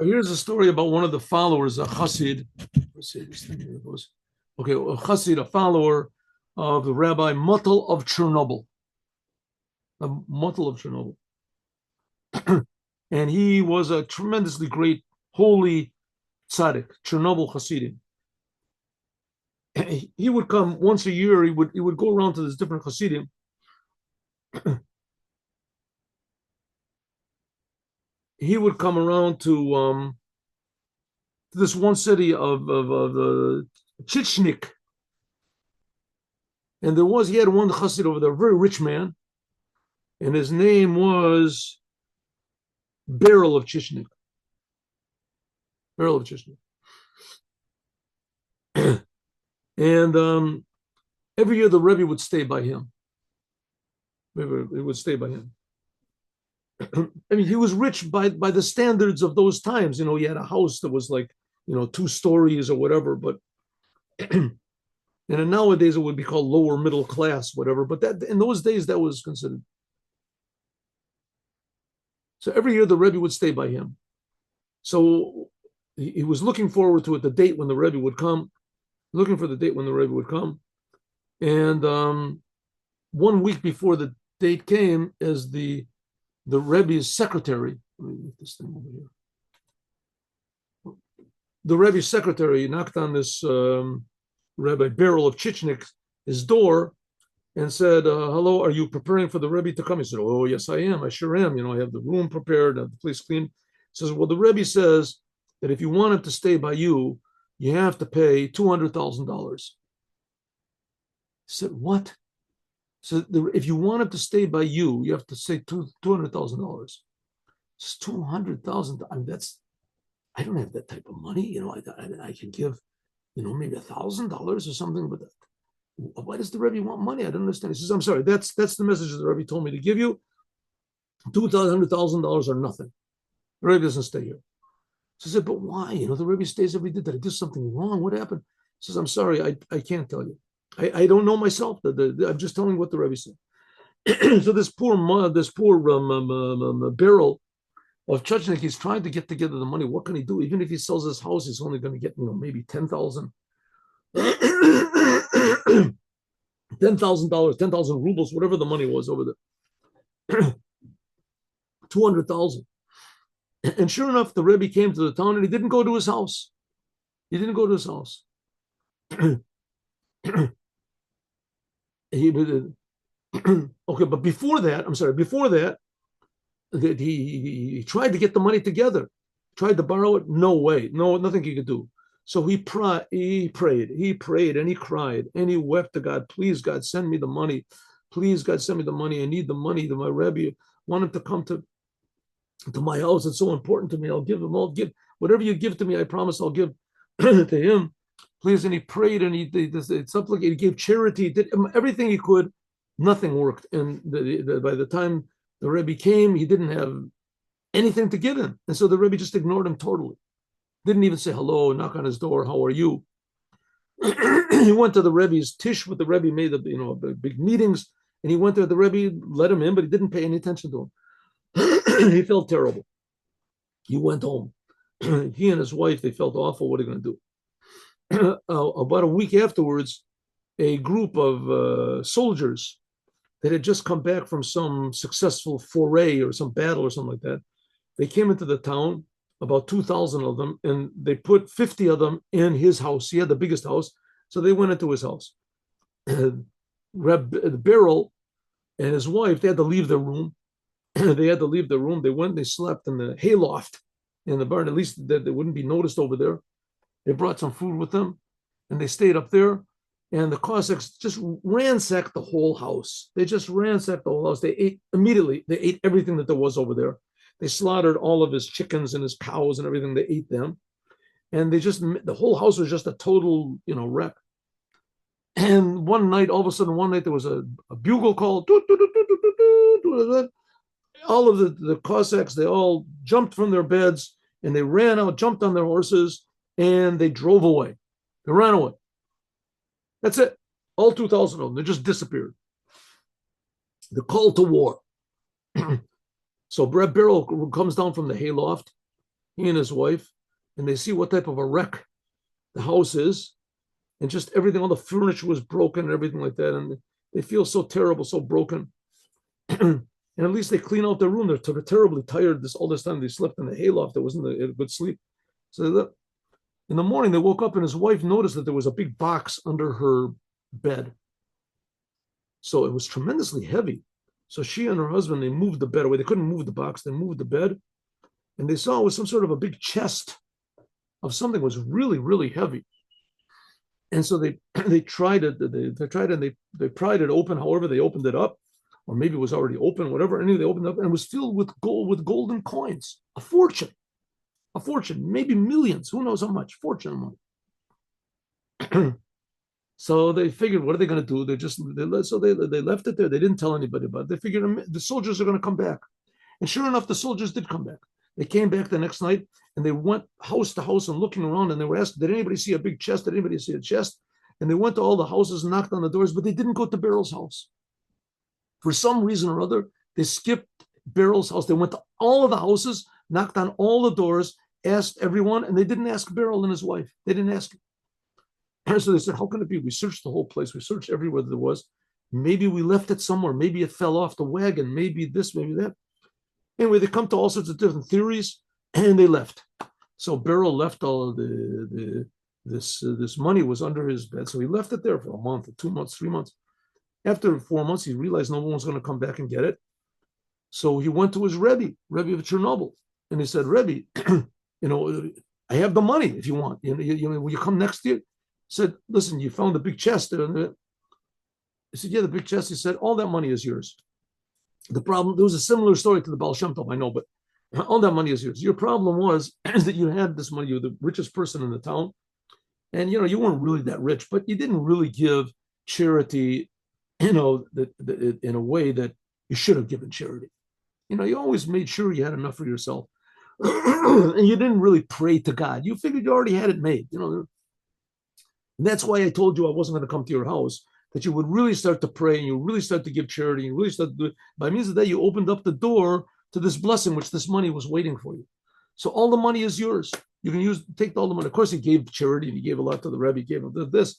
Here's a story about one of the followers, a Chassid. Let's see this thing here it goes. Okay, a Chassid, a follower of the Rabbi Muttel of Chernobyl. A Muttel of Chernobyl. And he was a tremendously great, holy tzaddik, Chernobyl Hasidim. He would come once a year. He would go around to this different Hasidim. He would come around to this one city of Chichnik, and he had one Chassid over there, a very rich man, and his name was Beryl of Chichnik. Beryl of Chichnik. And every year the Rebbe would stay by him. It would stay by him. I mean, he was rich by the standards of those times. He had a house that was like, 2 stories or whatever. But and nowadays it would be called lower middle class, whatever. But that in those days that was considered. So every year the Rebbe would stay by him. So he was looking forward to it, the date when the Rebbe would come, looking for the date when the Rebbe would come. And 1 week before the date came, as the Rebbe's secretary, let me get this thing over here. The Rebbe's secretary knocked on this Rabbi Beryl of Chichnik, his door, and said, hello, are you preparing for the Rebbe to come? He said, oh, yes, I am. I sure am. I have the room prepared, I have the place clean. He says, well, the Rebbe says that if you want him to stay by you, you have to pay $200,000. He said, what? So if you want him to stay by you, you have to say $200,000. It's $200,000. I mean, I don't have that type of money. I can give, maybe $1,000 or something. But why does the Rebbe want money? I don't understand. He says, I'm sorry. That's the message that the Rebbe told me to give you. $200,000 or nothing. The Rebbe doesn't stay here. So I said, but why? The Rebbe stays every day. Did I do something wrong? What happened? He says, I'm sorry. I can't tell you. I don't know myself. I'm just telling you what the Rebbe said. So this poor Beryl of Chechnik, he's trying to get together the money. What can he do? Even if he sells his house, he's only going to get, maybe $10,000. $10,000, 10,000 rubles, whatever the money was over there. 200,000. And sure enough, the Rebbe came to the town and he didn't go to his house. He didn't go to his house. Okay, but before that, he tried to get the money together, tried to borrow it. No way, nothing he could do. So he prayed, and he cried, and he wept to God. Please, God, send me the money. Please, God, send me the money. I need the money. That my Rebbe want him to come to my house. It's so important to me. I'll give him. I'll give whatever you give to me. I promise I'll give to him. Please. And he prayed, and he supplicated. He gave charity. He did everything he could. Nothing worked. And by the time the Rebbe came, he didn't have anything to give him. And so the Rebbe just ignored him totally. Didn't even say hello, knock on his door, how are you? He went to the Rebbe's tish with the Rebbe, made big meetings, and he went there. The Rebbe let him in, but he didn't pay any attention to him. He felt terrible. He went home. He and his wife, they felt awful. What are they going to do? About a week afterwards, a group of soldiers that had just come back from some successful foray or some battle or something like that, they came into the town, about 2,000 of them, and they put 50 of them in his house. He had the biggest house, so they went into his house. Beryl and his wife, they had to leave their room. They went, they slept in the hayloft in the barn, at least that they wouldn't be noticed over there. They brought some food with them, and they stayed up there. And the Cossacks just ransacked the whole house. They just ransacked the whole house. They ate everything that there was over there. They slaughtered all of his chickens and his cows and everything. They ate them. And the whole house was just a total, wreck. And all of a sudden, there was a bugle call. All of the Cossacks, they all jumped from their beds and they ran out, jumped on their horses, and they drove away. They ran away. That's it. All 2,000 of them. They just disappeared. The call to war. So Brett Beryl comes down from the hayloft he and his wife, and they see what type of a wreck the house is, and just everything, all the furniture was broken and everything like that. And they feel so terrible, so broken. And at least they clean out their room. They're terribly tired all this time. They slept in the hayloft. There wasn't a good sleep. So in the morning, they woke up and his wife noticed that there was a big box under her bed. So it was tremendously heavy. So she and her husband, they moved the bed away. They couldn't move the box. They moved the bed, and they saw it was some sort of a big chest of something that was really, really heavy. And so they tried it. They tried it and they pried it open. However, they opened it up, or maybe it was already open, whatever. Anyway, they opened it up and it was filled with golden coins, a fortune, maybe millions. Who knows how much? Fortune money. So they figured, what are they going to do? They left it there. They didn't tell anybody about it. They figured the soldiers are going to come back. And sure enough, the soldiers did come back. They came back the next night and they went house to house and looking around, and they were asked, did anybody see a big chest? Did anybody see a chest? And they went to all the houses and knocked on the doors, but they didn't go to Beryl's house. For some reason or other, they skipped Beryl's house. They went to all of the houses, knocked on all the doors, asked everyone, and they didn't ask Beryl and his wife. They didn't ask. So they said, how can it be? We searched the whole place. We searched everywhere there was. Maybe we left it somewhere. Maybe it fell off the wagon. Maybe this, maybe that. Anyway, they come to all sorts of different theories, and they left. So Beryl left all of this money was under his bed. So he left it there for a month, 2 months, 3 months. After 4 months, he realized no one was going to come back and get it. So he went to his Rebbe of Chernobyl, and he said, Rebbe, I have the money if you want. Will you come next year? Said, listen, you found the big chest. He said, yeah, the big chest. He said, all that money is yours. The problem, there was a similar story to the Baal Shem Tov, I know, but all that money is yours. Your problem was that you had this money, you were the richest person in the town, and you weren't really that rich, but you didn't really give charity, in a way that you should have given charity. You always made sure you had enough for yourself, and you didn't really pray to God. You figured you already had it made, And that's why I told you I wasn't going to come to your house, that you would really start to pray and you really start to give charity. And you really start to do it. By means of that, you opened up the door to this blessing, which this money was waiting for you. So all the money is yours. You can take all the money. Of course, he gave charity and he gave a lot to the Rebbe, he gave this.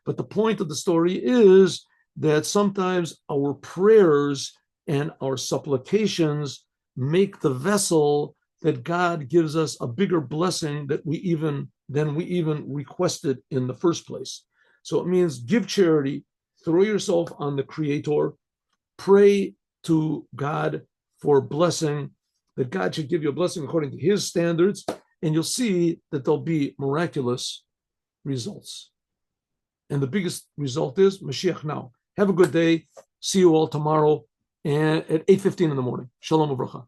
But the point of the story is that sometimes our prayers and our supplications make the vessel that God gives us a bigger blessing than we even requested in the first place. So it means give charity, throw yourself on the Creator, pray to God for blessing, that God should give you a blessing according to His standards, and you'll see that there'll be miraculous results. And the biggest result is Mashiach now. Have a good day. See you all tomorrow at 8:15 in the morning. Shalom uvracha.